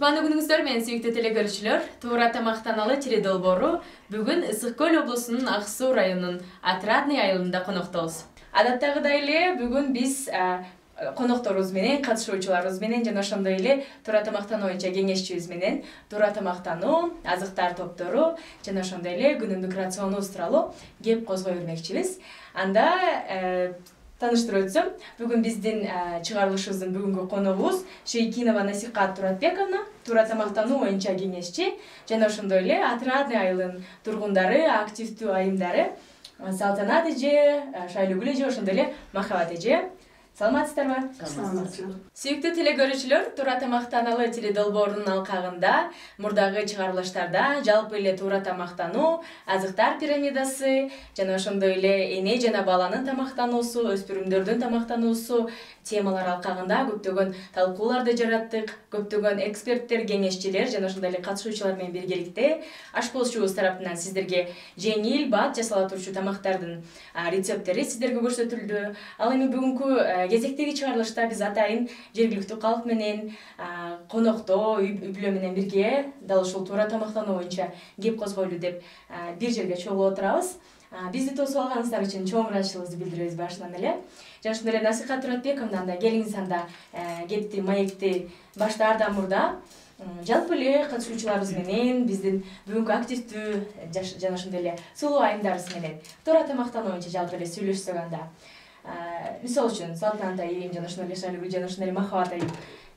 Кутмандуу күнүңүздөр менен сүйүктүү телекөрүүчүлөр. Туура тамактаналы тире долбоору бүгүн Ысык Көл облусунун Ак Суу районунун Отрадный айылында коноктобуз. Адаттагыдай эле бүгүн биз конокторубуз менен, катышуучуларыбыз менен жана ошондой эле туура тамактануу боюнча кеңешчибиз менен туура тамактануу, азыктар топтору жана ошондой эле күнүмдүк рационубуз тууралуу кеп козгой бермекчибиз. Анда таныштырып өтсөм, бүгүн биздин чыгарылышыбыздын бүгүнкү коногубуз Шейкинова Насихат Туратбековна, туура тамактануу боюнча кеңешчи жана ошондой эле Отрадный айылынын тургундары, активдүү айымдары Салтанат эже, Шайлыгүл эже, ошондой эле Махабат эже. Саламатсыздарбы? Саламатсызбы. Сүйүктүү телекөрүүчүлөр, туура тамактаналы тире долбоорунун алкагында мурдагы чыгарылыштарда жалпы эле туура тамактануу, азыктар пирамидасы жана ошондой эле эне жана баланын тамактануусу, өспүрүмдөрдүн тамактануусу темалар алкагында көптөгөн талкууларды жараттык, көптөгөн эксперттер, кеңешчилер жана ошондой эле катышуучулар менен биргеликте ашпозчубуз тараптынан сиздерге жеңил, бат жасала турчу тамактардын рецепттери сиздерге көрсөтүлдү. Ал эми бүгүнкү кезектеги чыгарылышта биз атайын жергиликтүү калк менен коноктоо, үй-бүлө менен бирге дал ушул туура тамактануу боюнча кеп козгойлу деп бир жерге чогулуп отурабыз. Бизди тосуп алганыңыздар үчүн чоң ыраазычылыгыбызды билдиребиз башынан эле. Жана ошондой эле Насихат Туратбековна анда келиңиз анда кепти, маекти баштаардан мурда жалпы эле катышуучуларыбыз менен биздин бүгүнкү активдүү жана ошондой эле сулуу айымдарыбыз менен туура тамактануу боюнча жалпы эле сүйлөшсөк анда. Мисалы үчүн Салтанат айым жана ошондой эле Шайлыгүл жана ошондой эле Махабат айым.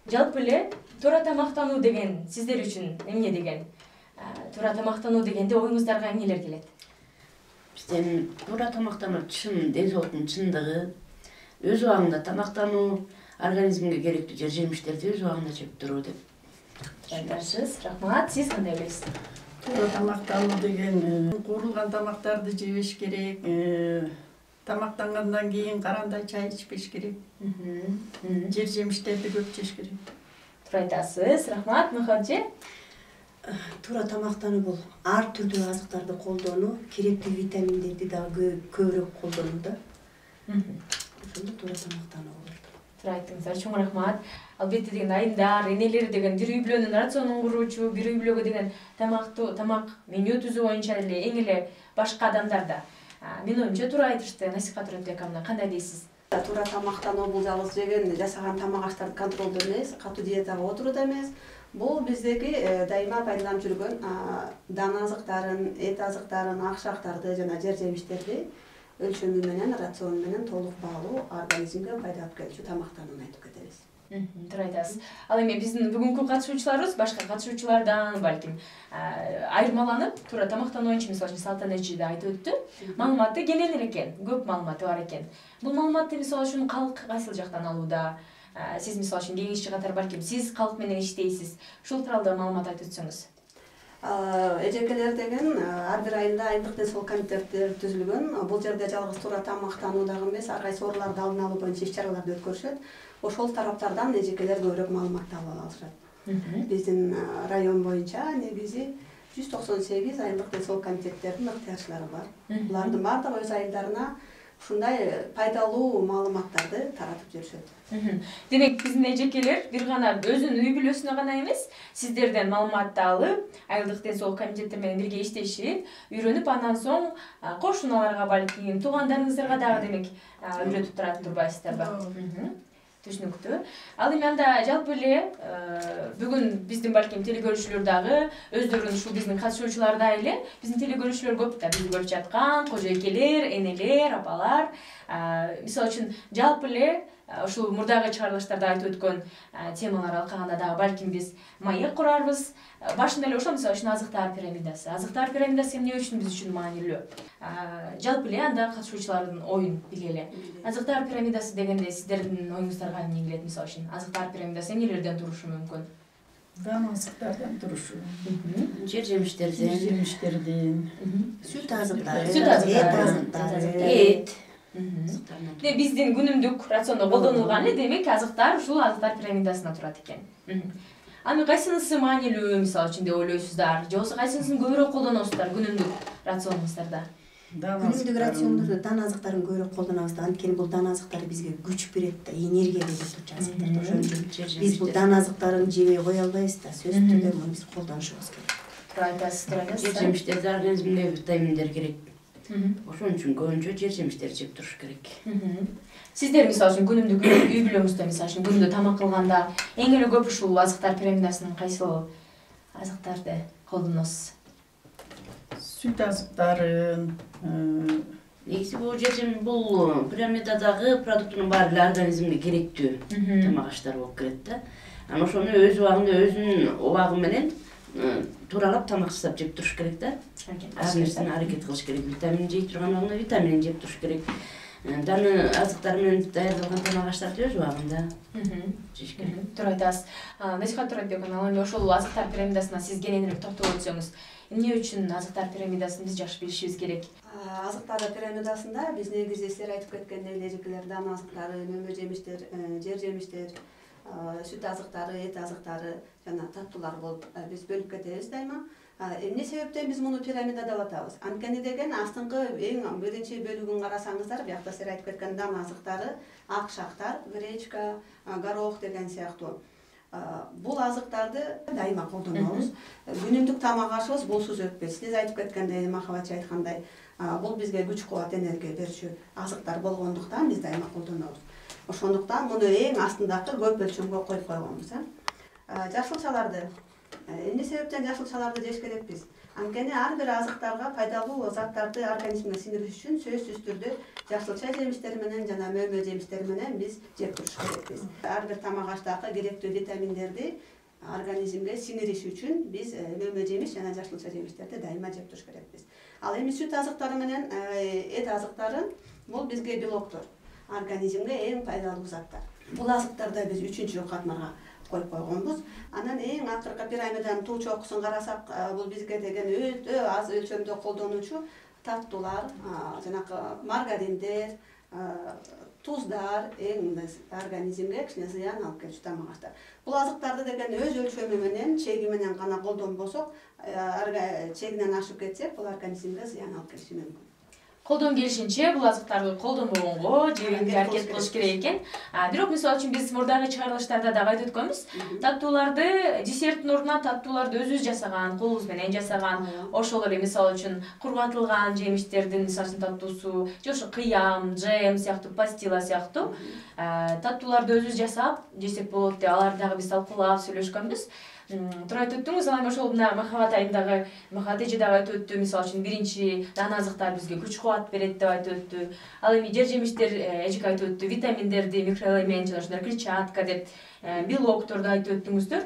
Жалпы эле туура тамактануу деген сиздер үчүн эмне деген? Туура тамактануу дегенде оюңуздарга эмнелер келет? Бизден туура тамактануу чын ден соолуктун чындыгы, өз убагында тамактануу, организмге керектүү жер-жемиштерди өз убагында жеп туруу деп Айтасыз. Рахмат. Сиз кандай ойлойсуз? Туура тамактануу деген куурулган тамактарды жебеш керек. Тамактангандан кийин карандай чай ичпеш керек. Жер-жемиштерди көп жеш керек. Туура айтасыз. Рахмат. Махабат эже? Туура тамактануу бул ар түрдүү азыктарды колдонуу, керектүү витаминдерди дагы көбүрөөк колдонуу да. Ошондо туура тамактануу болот. Туура айттыңыздар. Чоң рахмат. Албетте деген айымдар, энелер деген бир үй-бүлөнүн рационун куруучу, бир үй-бүлөгө деген тамак меню түзүү боюнча эле эң эле башка адамдар да. Менин оюмча туура айтышты. Насихат Туратбековна, кандай дейсиз? Туура тамактануу бул жалгыз жасаган тамак аштарды контролдоо эмес, катуу диетага отуруу эмес. Бул биздеги дайыма пайдаланып жүргөн дан азыктарын, эт азыктарын, акшактарды жана жер-жемиштерди өлчөмү менен, рацион менен толук баалуу организмге пайда алып келчү тамактанууну айтып кетебиз. Туура айтасыз. Ал эми биздин бүгүнкү катышуучуларыбыз башка катышуучулардан балким айырмаланып, туура тамактануу боюнча мисалы үчүн Салтанат эже да айтып өттү. Маалыматы кенен эле экен, көп маалыматы бар экен. Бул маалыматты мисалы үчүн калк кайсыл жактан алууда? Сиз мисалы үчүн кеңешчи катары балким сиз калк менен иштейсиз. Ушул тууралуу маалымат айтып өтсөңүз. Эжекелер деген ар бир айында айымдык ден соолук комитеттери түзүлгөн. Бул жерде жалгыз туура тамактануу дагы эмес, ар кайсы ооруларды алдын алуу боюнча иш-чараларды өткөрүшөт. Ошол тараптардан эжекелер көбүрөөк маалыматты ала алышат. Биздин район боюнча негизи 198 айымдык ден соолук комитеттердин ыктыярчылары бар. Булардын баардыгы өз айымдарына ушундай пайдалуу маалыматтарды таратып жүрүшөт. Демек биздин эжекелер бир гана өзүнүн үй-бүлөсүнө гана эмес, сиздерден маалыматты алып, айылдык ден соолук комитеттер менен бирге иштешип, үйрөнүп, андан соң кошуналарга балким, туугандарыңыздарга дагы демек үйрөтүп турат турбайсыздарбы? Түшүнүктүү. Ал эми анда жалпы эле бүгүн биздин балким телекөрүүчүлөр дагы өздөрүнүн ушул биздин катышуучулардай эле биздин телекөрүүчүлөр көп да бизди көрүп жаткан кожойкелер, энелер, апалар. Мисалы үчүн жалпы эле ушул мурдагы чыгарылыштарда айтып өткөн темалар алкагында дагы балким биз маек курарбыз. Башында эле ошол мисалы үчүн азыктар пирамидасы. Азыктар пирамидасы эмне үчүн биз үчүн маанилүү? Жалпы эле анда катышуучулардын оюн билели. Азыктар пирамидасы дегенде сиздердин оюңуздарга эмне келет мисалы үчүн? Азыктар пирамидасы эмнелерден турушу мүмкүн? Дан азыктардан турушу. жер-жемиштерден, Сүт азыктары, эт. Биздин күнүмдүк рациондо колдонулган эле демек азыктар ушул азыктар пирамидасына турат экен. Аны кайсынысы маанилүү мисалы үчүн деп ойлойсуздар? Же болбосо кайсынысын көбүрөөк колдоносуздар күнүмдүк рационуңуздарда? күнүмдүк рациондордо дан азыктарын көбүрөөк колдонобуз да, анткени бул дан азыктар бизге күч берет да, энергия берет турчу азыктар. Ошон үчүн биз бул дан азыктарын жебей кое албайбыз да, сөзсүз түрдө муну биз колдонушубуз керек. Туура Жемиштерде организмге витаминдер керек. Ошон үчүн көбүнчө жер жемиштерди жеп туруш керек. Сиздер мисалы үчүн күнүмдүк үй бүлөңүздө мисалы үчүн күндө тамак кылганда эң эле көп ушул азыктар пирамидасынын кайсыл азыктарды колдоносуз? Süt azıkların, Негизи бул пирамидадагы продуктунун баары эле организмге керектүү тамак аштар болуп келет да. Анан ошону өз убагында өзүнүн убагы менен тууралап тамак жасап жеп туруш керек да. Ар нерсени аракет кылыш керек. Витамин жей турган убагында витамин жеп туруш керек. Даны азыктар менен даярдалган тамак аштарды өз убагында жеш керек. Туура айтасыз. Насихат Туратбековна, ал ошол азыктар пирамидасына сиз кененирээк токтолуп өтсөңүз, эмне үчүн азыктар пирамидасын биз жакшы билишибиз керек? Азыктар пирамидасында биз негизи силер айтып кеткендей эле эжекелер, дан азыктары, мөмө жемиштер, жер жемиштер, сүт азыктары, эт азыктары жана таттуулар болуп биз бөлүп кетебиз дайыма. Эмне себептен биз муну пирамида деп атабыз? Анткени деген астыңкы эң биринчи бөлүгүн карасаңыздар, биякта силер айтып кеткен дан азыктары, ак шактар, гречка, горох деген сыяктуу. Бул азыктарды дайыма колдонобуз. Күнүмдүк тамак ашыбыз булсуз өтпөйт. Сиз айтып кеткендей, Махабатчы айткандай, бул бизге күч кубат, энергия берүүчү азыктар болгондуктан биз дайыма колдонобуз. Ошондуктан муну эң астындагы көп өлчөмгө коюп койгонбуз. Жашылчаларды эмне себептен жашылчаларды жеш керекпиз? Анткени ар бир азыктарга пайдалуу заттарды организмге сиңириш үчүн сөзсүз түрдө жашылча жемиштер менен жана мөмө жемиштер менен биз жеп туруш керекпиз. Ар бир тамак аштагы керектүү витаминдерди организмге сиңириш үчүн биз мөмө жемиш жана жашылча жемиштерди дайыма жеп туруш керекпиз. Ал эми сүт азыктары менен эт азыктары бул бизге белоктор, организмге эң пайдалуу заттар. Бул азыктарда биз 3-чү катмарга коюп койгонбуз. Анан эң акыркы пирамиданын туу чокусун карасак, бул бизге деген өтө аз өлчөмдө колдонуучу таттуулар, жанакы маргариндер, туздар эң организмге кичине зыян алып келүүчү тамак аштар. Бул азыктарды деген өз өлчөмү менен, чеги менен гана колдонбосок, чегинен ашып кетсек, бул организмге зыян алып келиши мүмкүн. Колдон келишинче бул азыктарды колдонбогонго жебенге аракет кылыш керек экен. Бирок мисалы үчүн биз мурдагы чыгарылыштарда дагы айтып өткөнбүз. Таттууларды десерттин ордуна таттууларды өзүбүз жасаган, колубуз менен жасаган, ошол эле мисалы үчүн кургатылган жемиштердин мисалы үчүн таттуусу, же ошо кыям, джем сыяктуу, пастила сыяктуу таттууларды өзүбүз жасап жесек болот деп аларды дагы биз талкуулап сүйлөшкөнбүз. Туура айтып өттүңүз, ал эми ошол мына Махабат айындагы Махабат эже дагы айтып өттү, мисалы үчүн биринчи дан азыктар бизге күч кубат берет деп айтып өттү. Ал эми жер жемиштер эжеке айтып өттү, витаминдерди, микроэлемент жана ошондой клетчатка деп белокторду айтып өттүңүздөр.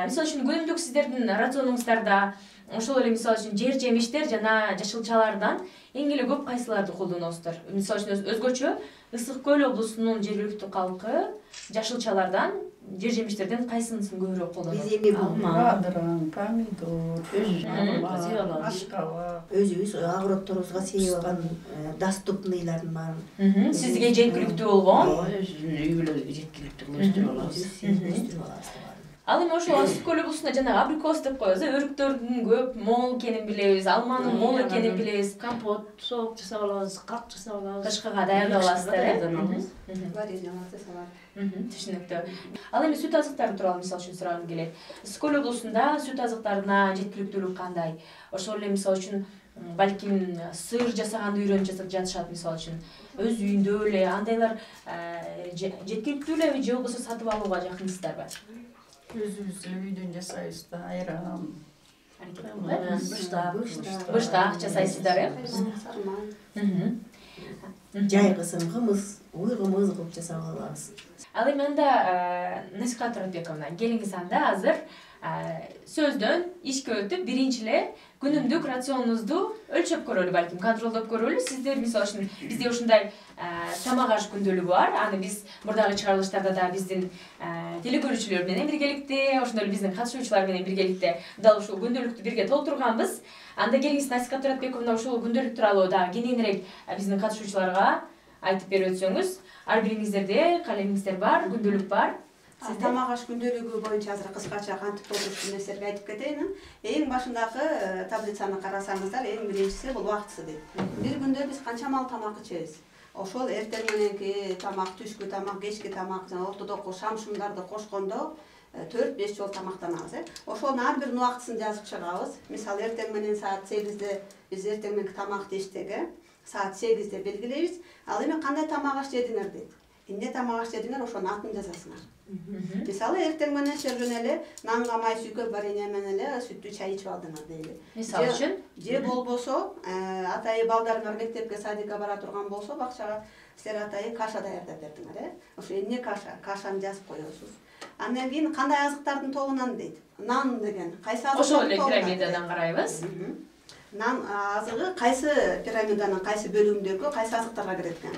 Мисалы үчүн күнүмдүк сиздердин рационуңуздарда ошол эле мисалы үчүн жер жемиштер жана жашылчалардан эң эле көп кайсыларды колдоносуздар? Мисалы үчүн өзгөчө Ысык Көл облусунун жергиликтүү калкы жашылчалардан жер жемиштерден кайсынысын көбүрөөк колдонот? Биз эми badırın, pomidor, ашкабак, өзүбүз огороддорубузга себип алган доступныйлардын баарын Сизге жеткиликтүү болгон? Өзүнүн үй бүлөгө жеткиликтүү кылып өстүрүп алабыз. өстүрүп алабыз. Ал эми ошол Ысык Көл облусунда жана абрикос деп коебуз, өрүктөрдүн көп мол экенин билебиз, алманын мол экенин билебиз. Компот, соок жасап алабыз, как жасап алабыз. Кышкыга даярдап аласыздар, Вареньяларды салат. Түшүнүктүү. Ал эми сүт азыктары тууралуу мисалы үчүн сурагым келет. Ысык Көл облусунда сүт азыктарына жеткиликтүүлүк кандай? Ошол эле мисалы үчүн балким сыр жасаганды үйрөнүп жатышат мисалы үчүн. Өз үйүндө эле андайлар жеткиликтүү элеби же болбосо сатып алууга жакынсыздарбы? özümüz үйдөн жасайбыз да, айран, Быштак жасайсыздар, Жай кысым кымыз, уй кымыз кылып жасап алабыз. Ал эми анда Насихат Туратбековна, келиңиз анда азыр сөздөн ишке өтүп, биринчи эле күнүмдүк рационуңузду өлчөп көрөлү, балким контролдоп көрөлү. Сиздер мисалы үчүн бизде ушундай тамак аш күндөлүгү бар. Аны биз мурдагы чыгарылыштарда да биздин телекөрүүчүлөр менен биргеликте, ошондой эле биздин катышуучулар менен биргеликте дал ушул күндөлүктү бирге толтурганбыз. Анда келиңиз Насихат Туратбековна ушул күндөлүк тууралуу да кененирээк биздин катышуучуларга айтып берип өтсөңүз. Ар бириңиздерде калемиңиздер бар, күндөлүк бар. тамак аш күндөлүгү боюнча азыр кыскача кантип толтуруштуу нерселерди айтып кетейин. Эң башындагы таблицаны карасаңыздар, эң биринчиси бул убактысы дейт. Бир күндө биз канча маал тамак ичебиз? Ошол эртең мененки тамак, түшкү тамак, кечки тамак, жана ортодогу шам-шумдарды кошкондо 4-5 жол тамактанабыз. Ошонун ар биринин убактысын жазып чыгабыз. Мисалы эртең менен саат 8-де биз эртең мененки тамакты иштеге саат 8-де белгилейбиз. Ал эми кандай тамак аш жедиңер дейт. Эмне тамак аш жедиңер, ошонун атын жазасыңар. Мисалы эртең менен шергөн эле нанга май сүйкөп варенье менен эле сүттүү чай ичип алдыңар дейли. Мисалы үчүн же болбосо атайы балдарыңар мектепке, садикке бара турган болсо, бакчага силер атайы каша даярдап бердиңер, Ошо эмне каша? Кашаны жазып коесуз. Андан кийин кандай азыктардын тобунан дейт. Нан деген кайсы азык? ошол эле пирамидадан карайбыз. Нан азыгы кайсы пирамиданын кайсы бөлүгүндөгү кайсы азыктарга кирет экен?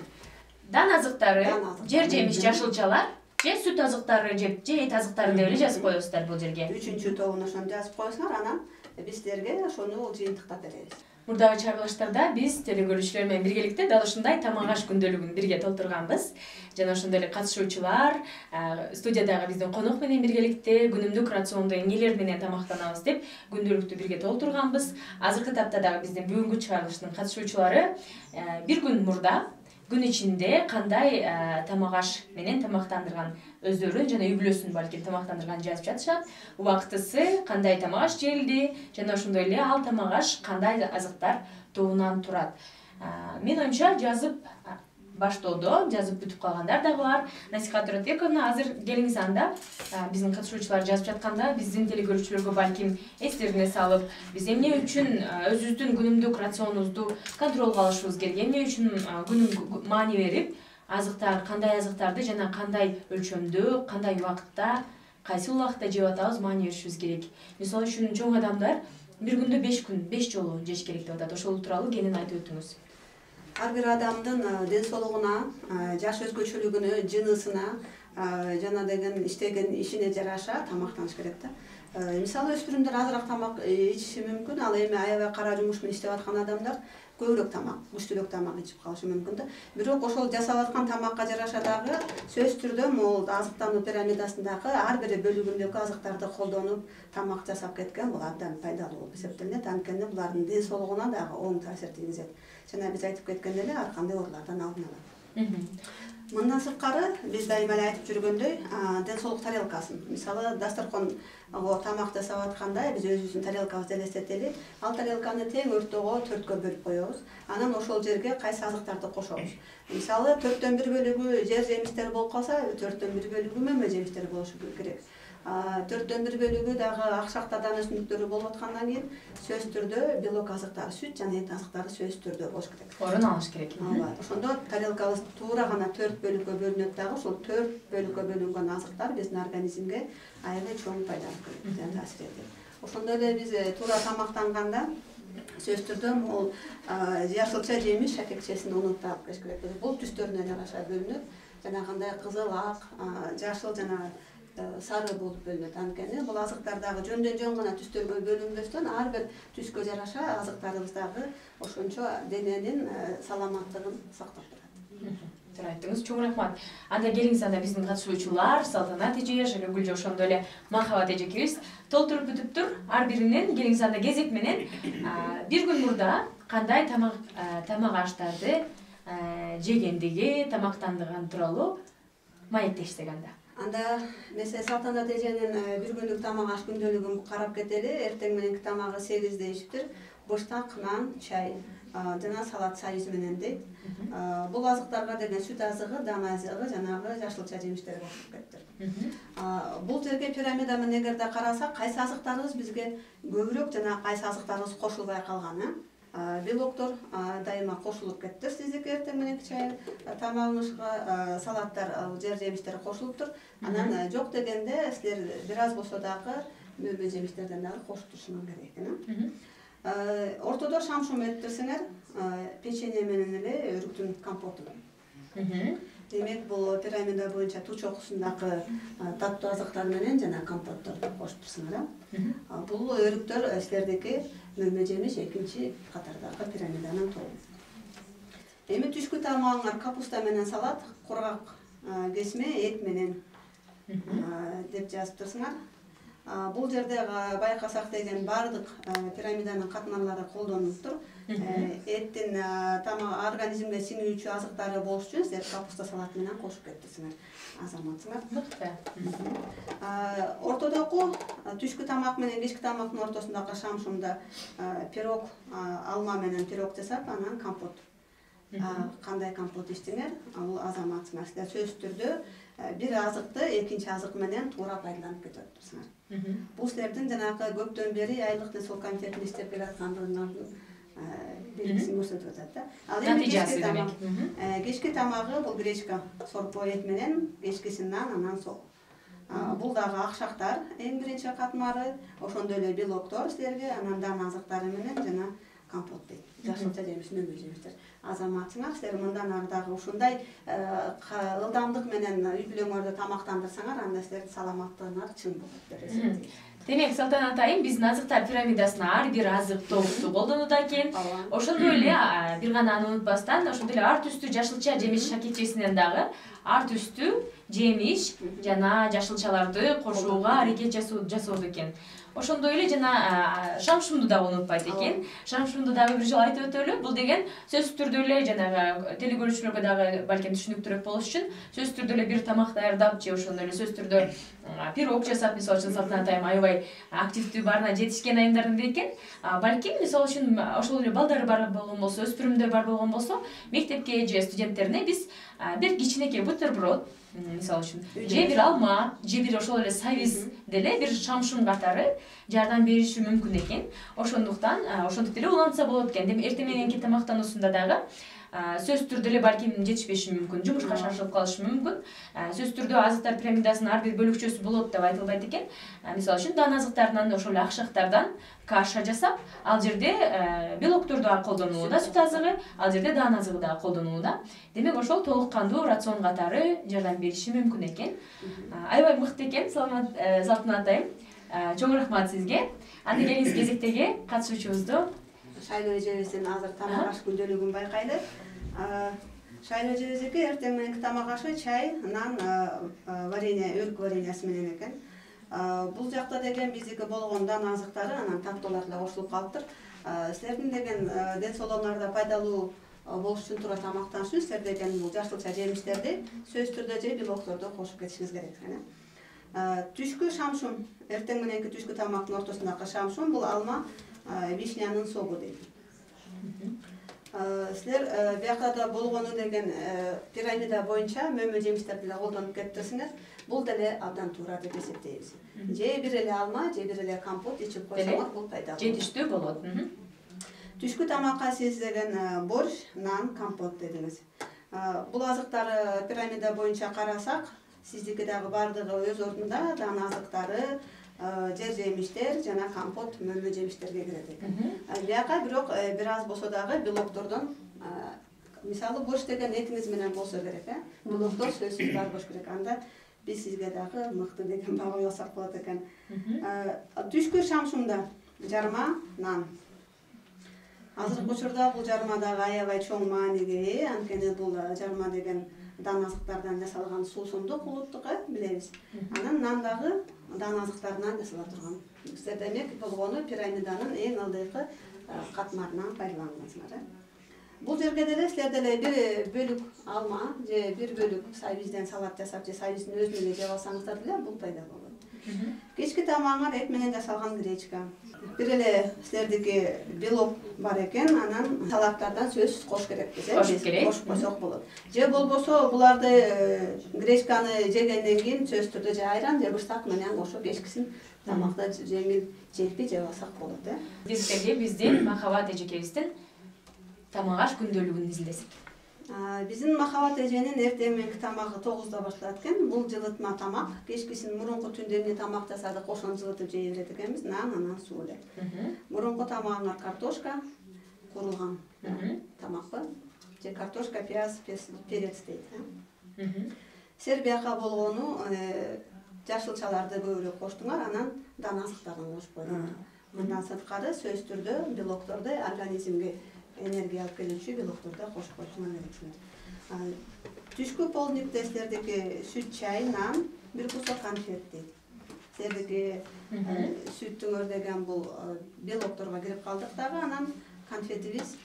Дан азыктары, жер жемиш жашылчалар, же сүт азыктары жеп, же эт азыктары деп эле жазып коесуздар бул жерге. Үчүнчү тобуна ошону жазып коесуңар, анан биз силерге ошону жыйынтыктап беребиз. Мурдагы чыгарылыштарда биз телекөрүүчүлөр менен биргеликте дал ушундай тамак аш күндөлүгүн бирге толтурганбыз. Жана ошондой эле катышуучулар студиядагы биздин конок менен биргеликте күнүмдүк рациондо эмнелер менен тамактанабыз деп күндөлүктү бирге толтурганбыз. Азыркы тапта дагы биздин бүгүнкү чыгарылыштын катышуучулары бир күн мурда күн ичинде кандай тамак аш менен тамактандырган өздөрүн жана үй бүлөсүн балким тамактандырган жазып жатышат. Убактысы кандай тамак аш жеилди жана ошондой эле ал тамак аш кандай азыктар тобунан турат. Мен оюмча жазып баштоодо жазып бүтүп калгандар дагы бар. Насихат Туратбековна, азыр келиңиз анда биздин катышуучулар жазып жатканда биздин телекөрүүчүлөргө балким эстерине салып, биз эмне үчүн өзүбүздүн күнүмдүк рационубузду контролго алышыбыз керек, эмне үчүн күнүмгө маани берип, азыктар кандай азыктарды жана кандай өлчөмдө, кандай убакытта, кайсы убакытта жеп атабыз маани беришибиз керек. Мисалы үчүн чоң адамдар бир күндө 5 жолу жеш керек деп атат. Ошол тууралуу кенен айтып өтүңүз. Ар бир адамдын ден соолугуна, жаш өзгөчөлүгүнө, жынысына жана деген иштеген ишине жараша тамактаныш керек да. Мисалы өспүрүмдөр азыраак тамак ичиши мүмкүн, ал эми аябай кара жумуш менен иштеп аткан адамдар көбүрөөк тамак, күчтүүрөөк тамак ичип калышы мүмкүн да. Бирок ошол жасап аткан тамакка жараша дагы сөзсүз түрдө могул азыктануу пирамидасындагы ар бир бөлүгүндөгү азыктарды колдонуп тамак жасап кеткен бул абдан пайдалуу болуп эсептелинет. Анткени булардын ден соолугуна дагы оң таасир тийгизет. Жана биз айтып кеткендей эле ар кандай оорулардан алына алат. Мындан сырткары биз дайыма эле айтып жүргөндөй, ден соолук тарелкасын, мисалы дасторкон тамак жасап атканда биз өзүбүздүн тарелкабызды элестетели. Ал тарелканы тең өрттөгө 4кө бөлүп коебуз. Анан ошол жерге кайсы азыктарды кошобуз. Мисалы 4төн 1 бөлүгү жер жемиштер болуп калса, 4төн 1 бөлүгү мөмө жемиштер болушу керек. 4төн 1 бөлүгү дагы акшактардан өсүмдүктөрү болуп аткандан кийин сөзсүз түрдө белок азыктары, сүт жана эт азыктары сөзсүз түрдө болуш керек. Орун алыш керек. Ошондо тарелкабыз туура гана 4 бөлүккө бөлүнөт дагы, ошол 4 бөлүккө бөлүнгөн азыктар биздин организмге аябай чоң пайда берет жана таасир этет. Ошондой эле биз туура тамактанганда сөзсүз түрдө могул жашылча жемиш шакекчесин унутпай кеш керек. Бул түстөрүнө жараша бөлүнөт. Жанагындай кызыл, ак, жашыл жана сары болуп бөлүнөт. Анткени бул азыктар дагы жөн гана түстөргө бөлүнбөстөн ар бир түскө жараша азыктарыбыз дагы ошончо дененин саламаттыгын сактап турат. Туура айттыңыз, чоң рахмат. Анда келиңиз, анда биздин катышуучулар Салтанат эже, Гүлжө ошондой эле Махабат эжекебиз толтуруп бүтүптүр. Ар биринен келиңиз анда кезек менен бир күн мурда кандай тамак аштарды жегендиги, тамактандырган тууралуу маектештик анда. Анда месе Салтанат эженин бир күндүк тамак аш күндөлүгүн карап кетели. Эртең мененки тамагы 8-де ичиптир. Быштак, нан, чай жана салат союз менен дейт. Бул азыктарга деген сүт азыгы, дан азыгы, жанагы жашылча жемиштер кошулуп кетти. Бул жерге пирамида менен эгерде карасак, кайсы азыктарыбыз бизге көбүрөөк жана кайсы азыктарыбыз кошулбай калган, белоктор дайыма кошулуп кетти. Сиздики эртең мененки чай тамагыңызга салаттар, жер жемиштер кошулуптур. Анан жок дегенде силер бир аз болсо дагы мөмө жемиштерден дагы кошуп турушуңар керек экен. Ортодо шам-шум этtirсеңер, печенье менен эле өрүктүн компоту. Демек бул пирамида боюнча туч окусундагы таттуу азыктар менен жана компотторду кошуп турсуңар. Бул өрүктөр силердики мөмө жемиш экинчи катардагы пирамиданын тобу. Эми түшкү тамагыңар капуста менен салат, кургак кесме, эт менен деп жазып тұрсыңар. Бул жерде байкасак деген бардык пирамиданын катмарлары колдонулуп тур. Эттин тамак организмге сиңүүчү азыктары болуш үчүн силер капуста салат менен кошуп кеттисиңер. Азаматсыңар. Ортодогу түшкү тамак менен кечки тамактын ортосундагы шамшумда пирог, алма менен пирог жасап, анан компот. Кандай компот иштеңер? Ал азаматсыңар. Силер сөзсүз түрдө бир азыкты экинчи азык менен туура пайдаланып кетип турсуңар. Бул силердин жанагы көптөн бери айлык ден комитетинде иштеп келаткандыгыңардын белгисин көрсөтүп атат да. Ал эми кечки тамагы бул гречка, сорпо эт менен, кечкисин нан, анан сок. Бул дагы акшактар эң биринчи катмары, ошондой эле белоктор силерге, анан дан азыктары менен жана компот дейт. Жашылча жемиш, мөмө жемиштер. Азаматсыңар, силер мындан ары дагы ушундай ылдамдык менен үй бүлөңөрдү тамактандырсаңар, анда силердин саламаттыгыңар чың болот деп эсептейм. Демек, Салтанат айым, биздин азыктар пирамидасына ар бир азык тобукту колдонууда экен. Ошондой эле бир гана аны унутпастан, ошондой эле ар түстүү жашылча жемиш шакетчесинен дагы ар түстүү жемиш жана жашылчаларды кошууга аракет жасоодо экен. Ошондой эле жана шамшумду дагы унутпайт экен. Шамшумду дагы бир жолу айтып өтөлү. Бул деген сөзсүз түрдө эле жанагы телекөрүүчүлөргө дагы балким түшүнүктүүрөөк болуш үчүн сөзсүз түрдө эле бир тамак даярдап же ошондой эле сөзсүз түрдө пирог жасап, мисалы үчүн Салтанат айым аябай активдүү баарына жетишкен айымдардын бири экен. Балким мисалы үчүн ошол эле балдары бар болгон болсо, өспүрүмдөр бар болгон болсо, мектепке же студенттерине биз бир кичинекей бутерброд, мисалы үчүн, же бир алма, же бир ошол эле сабиз деле бир шамшум катары жардам бериши мүмкүн экен. Ошондуктан ошентип эле улантса болот экен. Демек эртең мененки тамактануусунда дагы сөзсүз түрдө эле балким жетишпеши мүмкүн, жумушка шашылып калышы мүмкүн. Сөзсүз түрдө азыктар пирамидасынын ар бир бөлүкчөсү болот деп айтылбайт экен. Мисалы үчүн дан азыктарынан ошол эле акшактардан каша жасап, ал жерде белоктор дагы колдонулууда, сүт азыгы, ал жерде дан азыгы дагы колдонулууда. Демек ошол толук кандуу рацион катары жардам бериши мүмкүн экен. Аябай мыкты экен, Салтанат айым. Чоң рахмат сизге. Анда келиңиз кезектеги катышуучубузду Шайлоо эжебиздин азыр тамак аш күндөлүгүн байкайлы. Шайлоо эжебиздики эртең мененки тамак ашы чай, нан, варенье, өрүк вареньясы менен экен. Бул жакта деген биздики болгон дан азыктары, анан таттуулар да кошулуп калыптыр. Силердин деген ден соолугуңарда пайдалуу болуш үчүн туура тамактаныш үчүн силер деген бул жашылча жемиштерди сөзсүз түрдө же белокторду кошуп кетишиңиз керек экен. Түшкү шамшум, эртең мененки түшкү тамактын ортосундагы шамшум бул алма, вишнянын согу дейт. Силер бияка да болгону деген пирамида боюнча мөмө жемиштерди деле колдонуп кетирсиңер. Бул деле абдан туура деп эсептейбиз. Же бир эле алма, же бир эле компот ичип койсоңор бул пайдалуу. Жетиштүү болот. Түшкү тамакка сиз деген борщ, нан, компот дедиңиз. Бул азыктар пирамида боюнча карасак, сиздики дагы бардыгы өз ордунда, дан азыктары, жер жемиштер жана компот, мөмө жемиштерге кирет экен. Бияка бирок бир аз болсо дагы белоктордон, мисалы борщ деген этиңиз менен болсо керек, белоктор сөзсүз бар болуш керек. Анда биз сизге дагы мыкты деген баа коесак болот экен. Түшкү шамшумда жарма, нан. Азыркы учурда бул жарма дагы аябай чоң мааниге ээ, анткени бул жарма деген дан азыктардан жасалган суусундук улуттук, билебиз. Анан нан дагы дан азыктарынан жасала турган. Силер демек болгону пирамиданын эң алдыңкы катмарынан пайдалангансыңар. Бул жерге деле силер деле бир бөлүк алма же бир бөлүк сабизден салат жасап же сабиздин өзүн эле жеп алсаңыздар деле бул пайдалуу болот. Кечки тамагыңар эт менен жасалган гречка. Бир эле силердики белок бар экен, анан салаттардан сөзсүз кош керекпиз, кошуп койсок болот. Же болбосо буларды гречканы жегенден кийин сөзсүз түрдө же айран же бышсак менен кошуп кечкисин тамакта жеңил желпи жеп алсак болот. Бизге биздин Махабат эжекебиздин тамак аш күндөлүгүн изилдесек. Биздин Махабат эженин эртең мененки тамагы 9-да башталат экен. Бул жылытма тамак. Кечкисин мурунку түндө эмне тамак жасадык, ошону жылытып жей берет экенбиз. Нан, анан суу эле. Мурунку тамагыңар картошка, курулган тамакпы? Же картошка, пияз, перец дейт. Силер бияка болгону жашылчаларды көбүрөөк коштуңар, анан дан азыктарын кошуп койдуңар. Мындан сырткары сөзсүз түрдө белокторду организмге энергия алып келүүчү белокторду кошуп коюшуңар керексиңер. Түшкү полдникте силердики сүт чай, нан, бир кусок конфет дейт. Силердики сүттүң өрдеген бул белокторго кирип калдык дагы, анан конфетибиз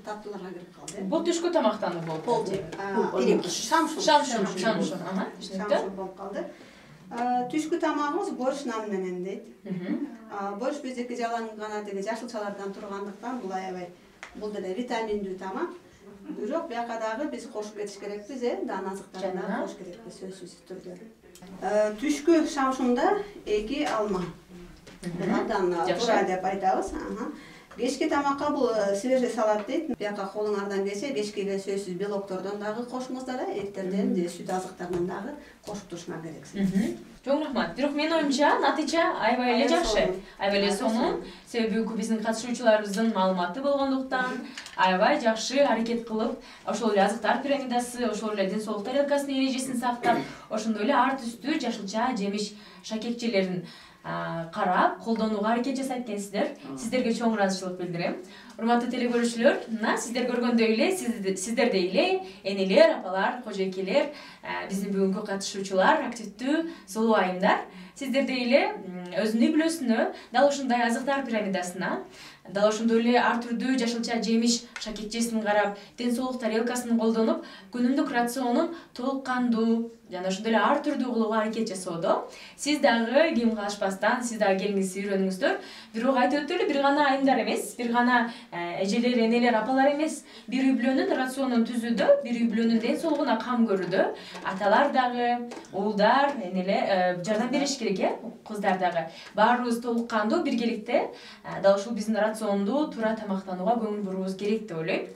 таттууларга кирип калды. Бул түшкү тамактануу болуп. Полдник. Шамшур. Шамшур болуп калды. Түшкү тамагыбыз борщ нан менен дейт. Борщ биздики жаланган деги жашылчалардан тургандыктан бул аябай бул деле витаминдүү тамак. Бирок бияка дагы биз кошуп кетиш керекпиз, дан азыктарын дагы кошуш керекпиз сөзсүз түрдө. Түшкү шамшунда 2 алма. Абдан туура деп айтабыз. Кечки тамакка бул свежий салат дейт. Бияка колуңардан келсе, кечкиге сөзсүз белоктордон дагы кошуңуздар, эттерден же сүт азыктарынан дагы кошуп турушуңар керексиз. Чоң рахмат. Бирок менин оюмча, натыйжа аябай эле жакшы. Аябай эле сонун, себеби бүгүнкү биздин катышуучуларыбыздын маалыматы болгондуктан аябай жакшы аракет кылып, ошол эле азыктар пирамидасы, ошол эле ден соолук тарелкасынын эрежесин сактап, ошондой эле ар түстүү жашылча, жемиш, шакекчелерин карап, колдонууга аракет жасайт экенсиздер. Сиздерге чоң ыраазычылык билдирем. Урматтуу телекөрүүчүлөр, мына сиздер көргөндөй эле, сиздердей эле энелер, апалар, кожойкелер, биздин бүгүнкү катышуучулар, активдүү, сулуу айымдар, сиздердей эле өзүнүн үй бүлөсүнө дал ушундай азыктар пирамидасына, дал ошондой эле ар түрдүү жашылча жемиш шакекчесин карап, ден соолук тарелкасын колдонуп, күнүмдүк рационун толук кандуу жана ошондой эле ар түрдүү кылууга аракет жасоодо. Сиз дагы ким калышпастан, сиз дагы келиңиз, үйрөнүңүздөр. Бирок айтып өттү эле, бир гана айымдар эмес, бир гана эжелер, энелер, апалар эмес, бир үй бүлөнүн рационун түзүүдө, бир үй бүлөнүн ден соолугуна кам көрүүдө аталар дагы, уулдар, энелер жардам бериш керек, кыздар дагы. Баарыбыз толук кандуу биргеликте дал ушул биздин рационду туура тамактанууга көңүл буруубуз керек деп ойлойм.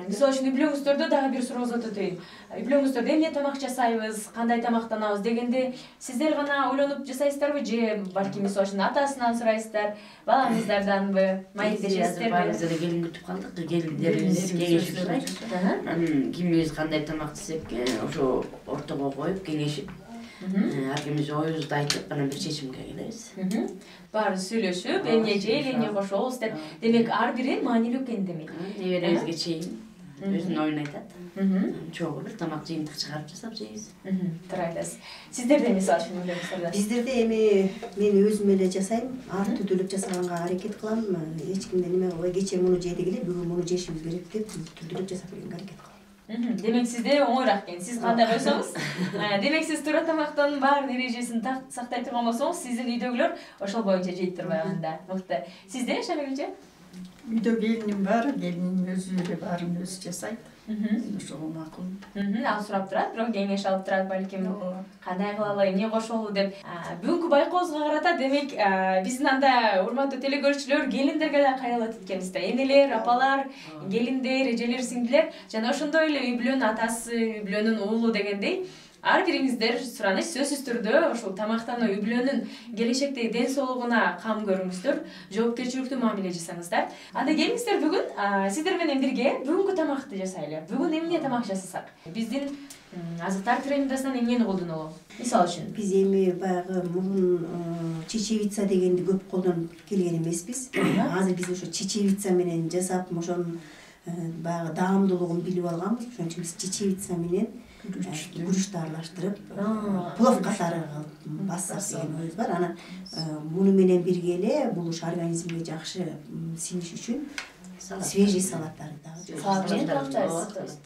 Мисалы үчүн үй бүлөңүздөрдө дагы бир сурооңузду өтөйүн. Үй бүлөңүздөрдө эмне тамак жасайбыз, кандай тамактанабыз дегенде сиздер гана ойлонуп жасайсыздарбы же балки мисалы үчүн атасынан сурайсыздар, балаңыздарданбы, маектешесиздерби? Баарыбыз эле келин күтүп калдык, келиндерибиз кеңешип сурайт. Кимибиз кандай тамак жесекке, ошо ортого коюп кеңешип, ар кимибиз оюбузду айтып, анан бир чечимге келебиз. Баарыбыз сүйлөшүп, эмне жейли, эмне кошобуз деп. Демек ар бири маанилүү экен демек. Неберебизге чейин өзүнүн оюн айтат. Чогуу бир тамак жыйынтык чыгарып жасап жейбиз. Туура айтасыз. Сиздерде мисалы үчүн үйлөрүңүздөрдө? Биздерде эми мен өзүм эле жасайм, ар түрдүүлүк жасаганга аракет кылам. Эч кимден эме кылбай, кечээ муну жедик эле, бүгүн муну жешибиз керек деп түрдүүлүк жасап бергенге аракет кылам. Демек сизде оңоюраак экен. Сиз кандай койсоңуз, демек сиз туура тамактанын баарын эрежесин сактай турган болсоңуз, сиздин үйдөгүлөр ошол боюнча жейт турбайганда. Мыкты. Сизде Шамилже? Үйдө келиним бар, келиним өзү эле баарын өзү жасайт. Ошого макул. Ал сурап турат, бирок кеңеш алып турат балким. Кандай кылалы, эмне кошолу деп. Бүгүнкү байкообузга карата демек биздин анда урматтуу телекөрүүчүлөр келиндерге да кайрылып кеткенбиз да. Энелер, апалар, келиндер, эжелер, сиңдилер жана ошондой эле үй бүлөнүн атасы, үй бүлөнүн уулу дегендей ар бириңиздер сураныч сөзсүз түрдө ошол тамактануу үй бүлөнүн келечектеги ден соолугуна кам көрүңүздөр, жоопкерчиликтүү мамиле жасаңыздар. Анда келиңиздер бүгүн сиздер менен бирге бүгүнкү тамакты жасайлы. Бүгүн эмне тамак жасасак? Биздин азыктар пирамидасынан эмнени колдонолу? Мисалы үчүн биз эми баягы мурун чечевица дегенди көп колдонуп келген эмеспиз. Азыр биз ошо чечевица менен жасап, ошонун баягы даамдуулугун билип алганбыз. Ошон үчүн биз чечевица менен гүрүчтү аралаштырып, плов катары кылып бассак деген оюбуз бар. Анан муну менен бирге эле бул ушу организмге жакшы сиңиш үчүн свежий салаттарды дагы. Салат менен талаштайсыз.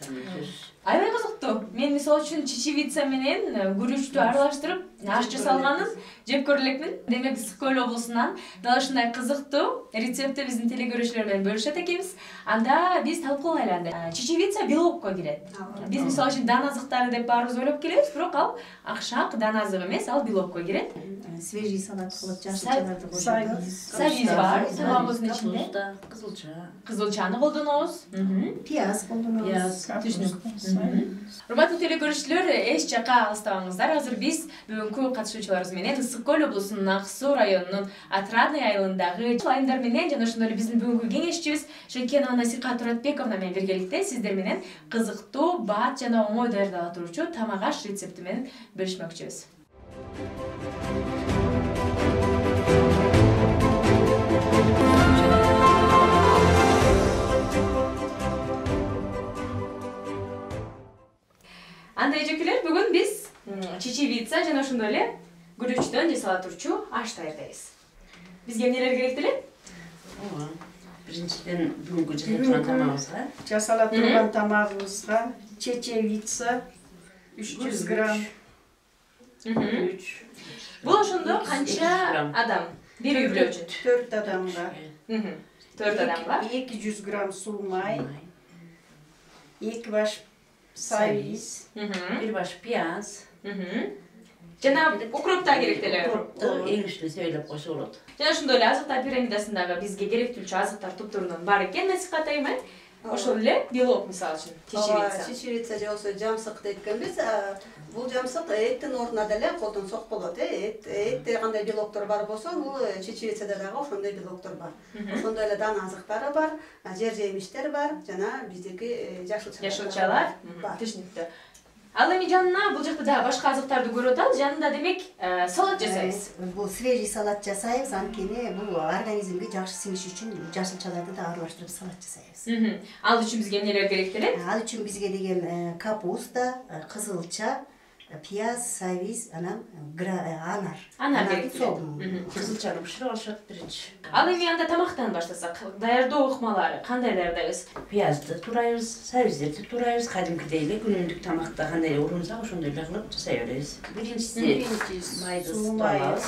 Аябай кызыктуу. Мен мисалы үчүн чечевица менен гүрүчтү аралаштырып аш жасалганын жеп көрө элекмин. Демек Ысык Көл облусунан дал ушундай кызыктуу рецептти биздин телекөрүүчүлөр менен бөлүшөт экенбиз. Анда биз талкуулайлы анда. Чечевица белокко кирет. Биз мисалы үчүн дан азыктары деп баарыбыз ойлоп келебиз, бирок ал акшак дан азык эмес, ал белокко кирет. Свежий салат кылып жашылчаларды коюп. Сабиз бар, табагыбыздын ичинде. Кызылчаны колдонобуз. Пияз колдонобуз. Урматтуу телекөрүүчүлөр, эч жакка алыстабаңыздар. Азыр биз бүгүнкү катышуучуларыбыз менен Ысык Көл облусунун Ак Суу районунун Отрадный айылындагы айымдар менен жана ошондой эле биздин бүгүнкү кеңешчибиз Шекенова Насиха Туратбековна менен биргеликте сиздер менен кызыктуу, баат жана оңой даярдала турчу тамак аш рецепти менен бөлүшмөкчүбүз. Анда эжекелер бүгүн биз чечевица жана ошондой эле күрүчтөн жасала турчу аш даярдайбыз. Бизге эмнелер керек деле? Биринчиден бүгүнкү жасап турган тамагыбызга жасала турган тамагыбызга чечевица 300 грамм. Бул ошондо канча адам? Бир үй бүлө үчүн. 4 адамга. 4 адамга 200 грамм суу май. 2 баш савиз, 1 баш пияз. Жана укроп да керек деле. Эң үстүнө себелеп койсо болот. Жана ошондой эле азыктар пирамидасындагы бизге керектүүлчү азыктар топторунун бар экен насихаттайм. Ошол эле белок мисалы үчүн чечевица. Чечевица же болсо жамсык деп экенбиз. Бул жамсык эттин ордуна деле колдонсок болот. Этте кандай белоктор бар болсо, бул чечевицада дагы ошондой белоктор бар. Ошондой эле дан азыктары бар, жер жемиштер бар, жана биздики жашылчалар бар. Түшүнүктүү. Ал эми жанына бул жакта дагы башка азыктарды көрүп атабыз. Жанында демек салат жасайбыз. Бул свежий салат жасайбыз, анткени бул организмге жакшы сиңиш үчүн жашылчаларды да аралаштырып салат жасайбыз. Ал үчүн бизге эмнелер керек деле? Ал үчүн бизге деген капуста, кызылча, пияз, савиз, анан анар. Анар керек. Кызылчаны бышырып алышат биринчи. Ал эми анда тамактан баштасак, даярдоо ыкмалары кандай даярдайбыз? Пиязды турайбыз, савиздерди турайбыз, кадимкидей эле күнүмдүк тамакта кандай урунсак ошондой эле кылып жасай беребиз. Биринчиси майды ысытабыз.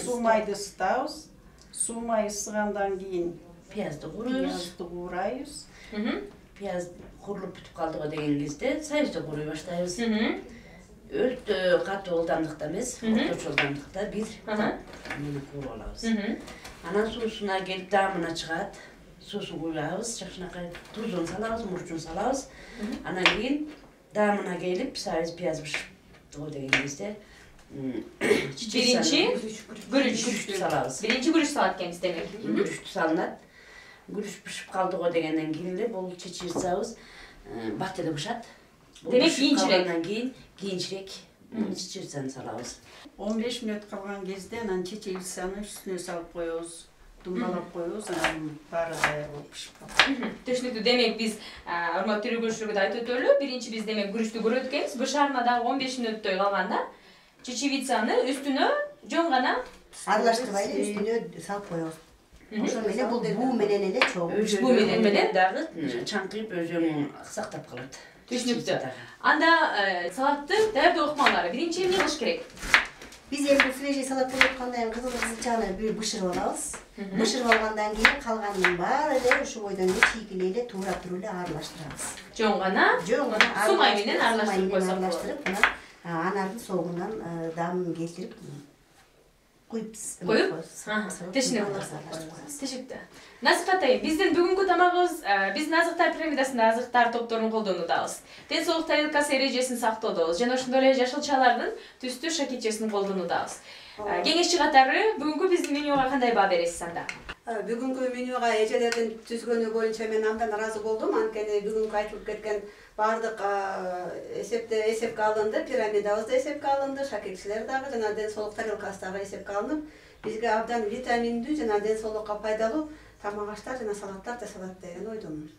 Суу майды ысытабыз. Суу май ысыгандан кийин пиязды куурайбыз. Пияз курулуп бүтүп калдыго деген кезде савизди кууруй баштайбыз. Өтө катуу ылдамдыкта эмес, орточо ылдамдыкта бир мени кууруп алабыз. Анан суусуна келип даамына чыгат. Суусун куябыз, жакшынакай тузун салабыз, мурчун салабыз. Анан кийин даамына келип савиз пияз бышыптыгы деген кезде Биринчи күрүч салабыз. Биринчи күрүч салат экенбиз демек. Күрүч салынат. Күрүч бышып калдыго дегенден кийин эле бул чечевицабыз бат эле бышат. Демек кийинчерээк чечевицаны салабыз. 15 мүнөт калган кезде анан чечевицаны үстүнө салып коебуз. Думалап коебуз, анан баары даяр болуп бышып калат. Түшүнүктүү. Демек биз урматтуу көрүүчүлөргө да айтып өтөлү. Биринчи биз демек күрүчтү көрөт экенбиз. Бышаарына дагы 15 мүнөттөй калганда чечевицаны үстүнө жөн гана аралаштырбай эле үстүнө салып коебуз. Ошо менен бул буу менен эле чогуу. Буу менен дагы чаңкыйып өзүн сактап калат. Түшүнүктүү. Анда салатты даярдоо ыкмалары биринчи эмне кылыш керек? Биз эми свежий салат кылып аткандан кийин кызылчаны бир бышырып алабыз. Бышырып алгандан кийин калганын баары эле ушу бойдон эле чийгилей эле туура туруп эле аралаштырабыз. Жөн гана суу май менен аралаштырып койсок болот. Анардын соогунан даамын келтирип коюп түшүнүктүү. Насихаттайм, биздин бүгүнкү тамагыбыз биздин азыктар пирамидасында азыктар топторун колдонуудабыз. Ден соолук тарелкасы эрежесин сактоодобуз жана ошондой эле жашылчалардын түстүү шакетчесин колдонуудабыз. Кеңешчи катары бүгүнкү биздин менюга кандай баа бересиз анда? Бүгүнкү менюга эжелердин түзгөнү боюнча мен абдан ыраазы болдум. Анткени бүгүнкү айтылып кеткен баардык эсепке алынды, пирамидабыз да эсепке алынды, шакекчилер дагы жана ден соолук тарелкасы дагы эсепке алынып, бизге абдан витаминдүү жана ден соолукка пайдалуу тамак аштар жана салаттар жасалат деген ойдомун.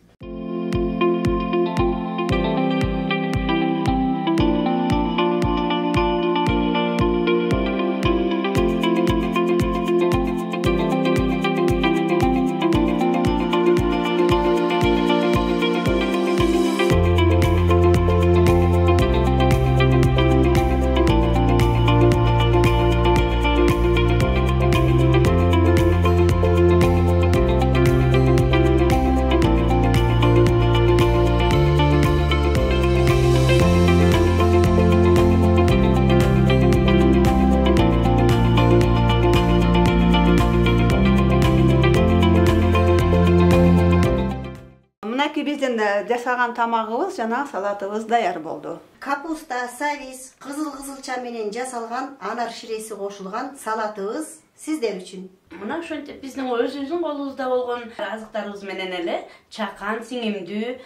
Биздин жасаган тамагыбыз жана салатыбыз даяр болду. Капуста, савиз, кызылча менен жасалган анар ширеси кошулган салатыбыз сиздер үчүн. Мына ошентип биздин өзүбүздүн колубузда болгон азыктарыбыз менен эле чакан, сиңимдүү,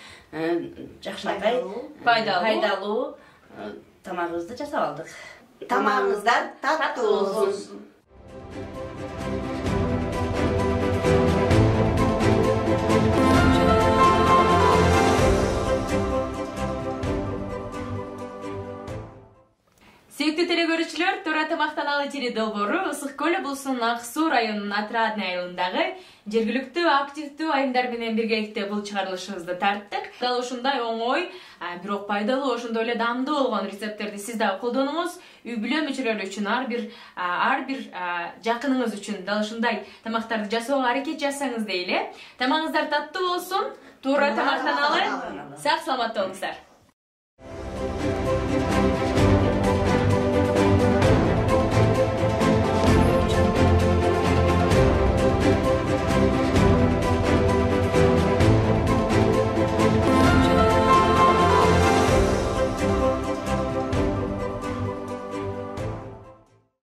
жакшынакай пайдалуу тамагыбызды жасап алдык. Тамагыңыздар таттуу болсун. тамактаналы теле долбоору Ысык көл облусунун Ак Суу районунун Отрадный айылындагы жергиликтүү активдүү айымдар менен биргеликте бул чыгарылышыбызды тарттык. Дал ушундай оңой, бирок пайдалуу, ошондой эле даамдуу болгон рецепттерди сиз дагы колдонуңуз. Үй бүлө мүчөлөрү үчүн, ар бир жакыныңыз үчүн дал ушундай тамактарды жасоого аракет жасаңыз дейли. Тамагыңыздар таттуу болсун. Туура тамактаналы. Сак саламатта болуңуздар.